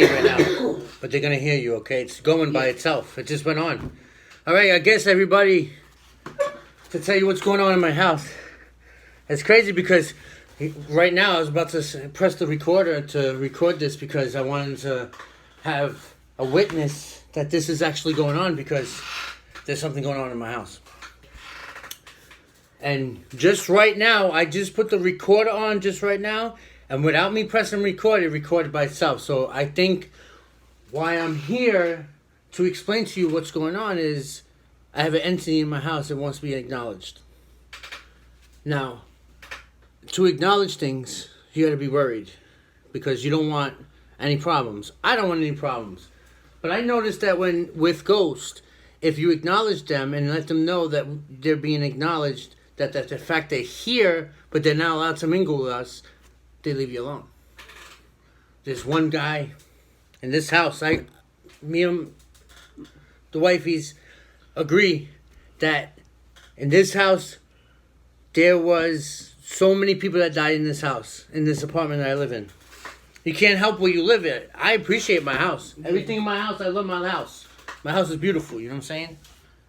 right now, but they're gonna hear you. Okay, it's going by itself. It just went on. All right, I guess everybody, to tell you what's going on in my house. It's crazy because right now I was about to press the recorder to record this because I wanted to have a witness that this is actually going on because there's something going on in my house. And just right now, I just put the recorder on just right now, and without me pressing record, it recorded by itself. So I think why I'm here to explain to you what's going on is I have an entity in my house that wants to be acknowledged. Now, to acknowledge things, you got to be worried because you don't want any problems. I don't want any problems. But I noticed that with Ghost, if you acknowledge them and let them know that they're being acknowledged, that the fact they're here, but they're not allowed to mingle with us, they leave you alone. There's one guy in this house, me and the wifeys agree that in this house, there was so many people that died in this house, in this apartment that I live in. You can't help where you live at. I appreciate my house. Everything in my house, I love my house. My house is beautiful, you know what I'm saying?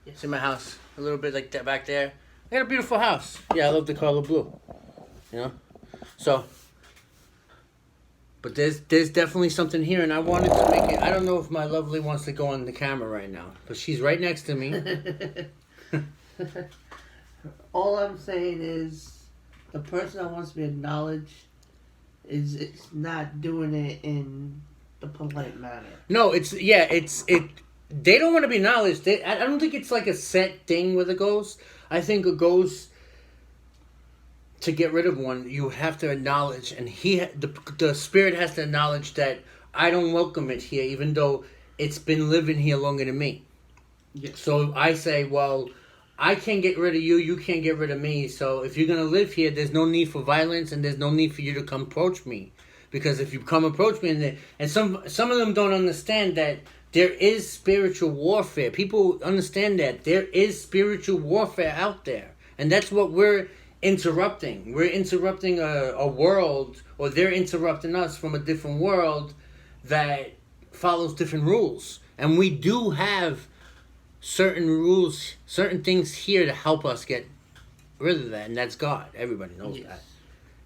It's in my house, a little bit like that back there. I got a beautiful house. Yeah, I love the color blue. You know? So, but there's definitely something here, and I wanted to make it. I don't know if my lovely wants to go on the camera right now, but she's right next to me. All I'm saying is the person that wants to be acknowledged is not doing it in the polite manner. No, they don't want to be acknowledged. I don't think it's like a set thing with a ghost. I think a ghost, to get rid of one, you have to acknowledge, and the spirit has to acknowledge that I don't welcome it here, even though it's been living here longer than me. Yes. So I say, well, I can't get rid of you, you can't get rid of me, so if you're going to live here, there's no need for violence, and there's no need for you to come approach me. Because if you come approach me, and some of them don't understand that there is spiritual warfare. People understand that there is spiritual warfare out there. And that's what we're interrupting. We're interrupting a world, or they're interrupting us from a different world that follows different rules. And we do have certain rules, certain things here to help us get rid of that. And that's God. Everybody knows that.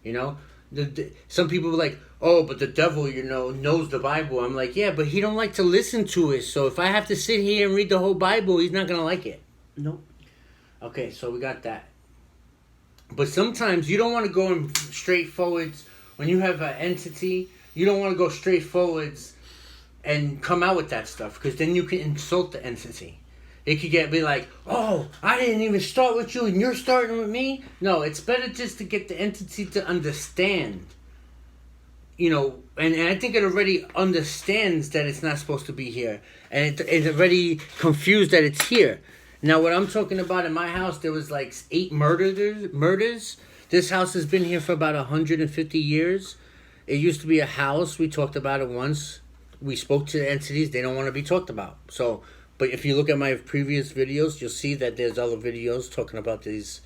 You know? Some people are like, oh, but the devil, knows the Bible. I'm like, yeah, but he don't like to listen to it. So if I have to sit here and read the whole Bible, he's not going to like it. Nope. Okay, so we got that. But sometimes you don't want to go in straight forwards. When you have an entity, you don't want to go straight forwards and come out with that stuff. Because then you can insult the entity. It could be like, oh, I didn't even start with you and you're starting with me. No, it's better just to get the entity to understand. And I think it already understands that it's not supposed to be here. And it's already confused that it's here. Now, what I'm talking about in my house, there was like 8 murders. This house has been here for about 150 years. It used to be a house. We talked about it once. We spoke to the entities. They don't want to be talked about. But if you look at my previous videos, you'll see that there's other videos talking about these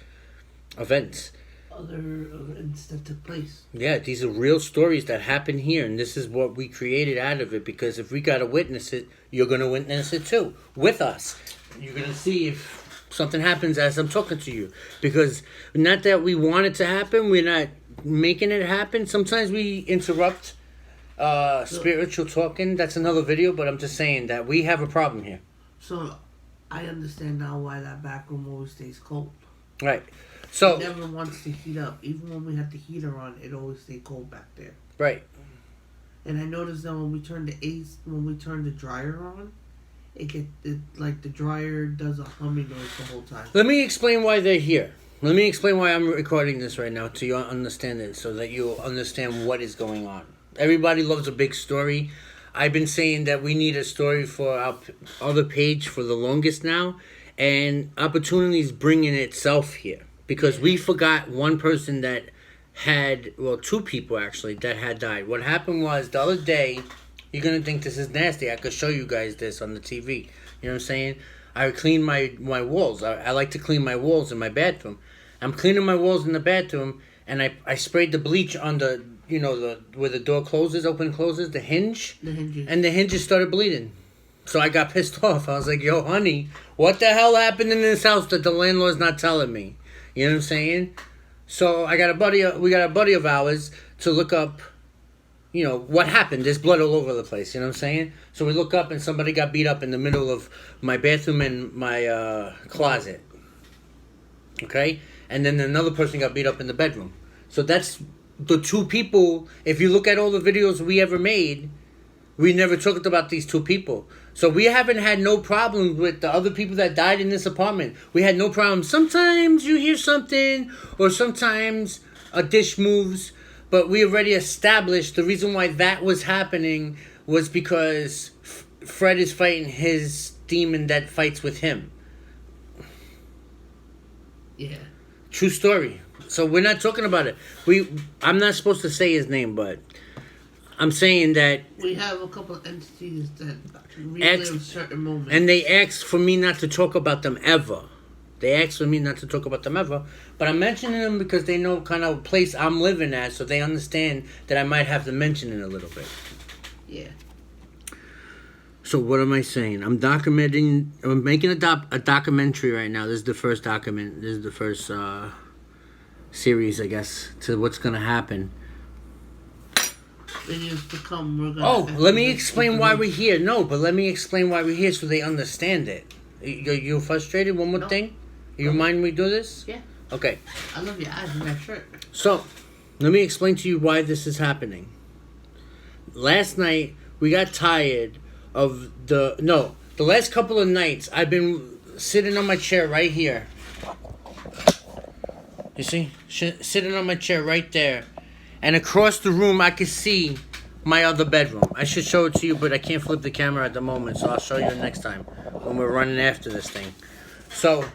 events. Other events that took place. Yeah, these are real stories that happen here, and this is what we created out of it, because if we got to witness it, you're going to witness it too, with us. You're going to see if something happens as I'm talking to you. Because not that we want it to happen, we're not making it happen. Sometimes we interrupt spiritual talking. That's another video, but I'm just saying that we have a problem here. So, I understand now why that back room always stays cold. Right. So it never wants to heat up. Even when we have the heater on, it always stays cold back there. Right. And I noticed that when we turn the dryer on, like the dryer does a humming noise the whole time. Let me explain why they're here. Let me explain why I'm recording this right now to you understand it, so that you'll understand what is going on. Everybody loves a big story. I've been saying that we need a story for our other page for the longest now, and Opportunity is bringing itself here because we forgot one person that had, well, 2 people actually that had died. What happened was the other day, you're gonna think this is nasty. I could show you guys this on the TV. You know what I'm saying? I clean my walls. I like to clean my walls in my bathroom. I'm cleaning my walls in the bathroom, and I sprayed the bleach on the where the door closes, open closes, the hinge, The hinges. and the hinges started bleeding. So I got pissed off. I was like, "Yo, honey, what the hell happened in this house that the landlord's not telling me?" You know what I'm saying? So we got a buddy of ours to look up, what happened. There's blood all over the place. You know what I'm saying? So we look up and somebody got beat up in the middle of my bathroom and my closet. Okay? And then another person got beat up in the bedroom. So that's the two people. If you look at all the videos we ever made, we never talked about these two people. So we haven't had no problems with the other people that died in this apartment. We had no problem. Sometimes you hear something, or sometimes a dish moves, but we already established the reason why that was happening was because Fred is fighting his demon that fights with him. Yeah. True story. So we're not talking about it. I'm not supposed to say his name, but I'm saying that. We have a couple of entities that relive certain moments. And they asked for me not to talk about them ever. But I'm mentioning them because they know kind of place I'm living at, so they understand that I might have to mention it a little bit. Yeah. So what am I saying? I'm making a documentary right now. This is the first document. This is the first series, I guess, to what's going to happen. Videos to come. Let me explain why we're here. No, but let me explain why we're here so they understand it. You frustrated? One more thing? You mind we do this? Yeah. Okay. I love your eyes in that shirt. So, let me explain to you why this is happening. Last night, we got tired of the last couple of nights, I've been sitting on my chair right here. You see? Sitting on my chair right there. And across the room, I could see my other bedroom. I should show it to you, but I can't flip the camera at the moment, so I'll show you next time when we're running after this thing. So,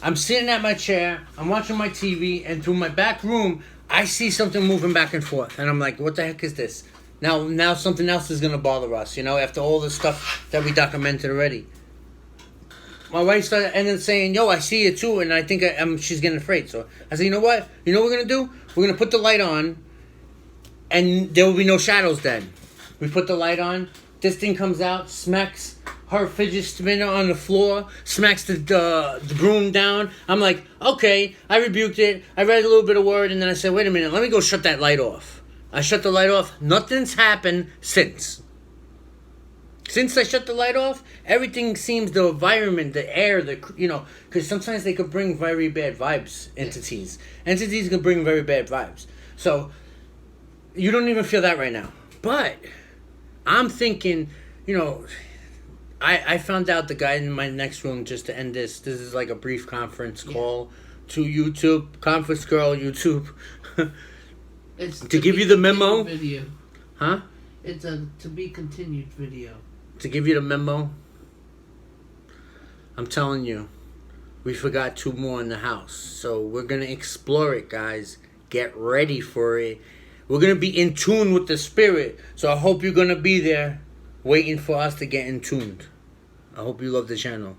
I'm sitting at my chair, I'm watching my TV, and through my back room, I see something moving back and forth. And I'm like, what the heck is this? Now something else is going to bother us, after all the stuff that we documented already. My wife ended up saying, yo, I see it too, and I think she's getting afraid. So I said, you know what? You know what we're going to do? We're going to put the light on, and there will be no shadows then. We put the light on, this thing comes out, smacks her fidget spinner on the floor, smacks the broom down. I'm like, okay, I rebuked it. I read a little bit of word, and then I said, wait a minute, let me go shut that light off. I shut the light off. Nothing's happened since. Since I shut the light off, everything seems, the environment, the air, because sometimes they could bring very bad vibes, entities. Entities can bring very bad vibes. So, you don't even feel that right now. But, I'm thinking, I found out the guy in my next room, just to end this is like a brief conference call to YouTube, Conference Girl, YouTube. It's to give you the memo. Video. Huh? It's a to be continued video. To give you the memo, I'm telling you, we forgot 2 more in the house. So we're going to explore it, guys. Get ready for it. We're going to be in tune with the spirit. So I hope you're going to be there waiting for us to get in tuned. I hope you love the channel.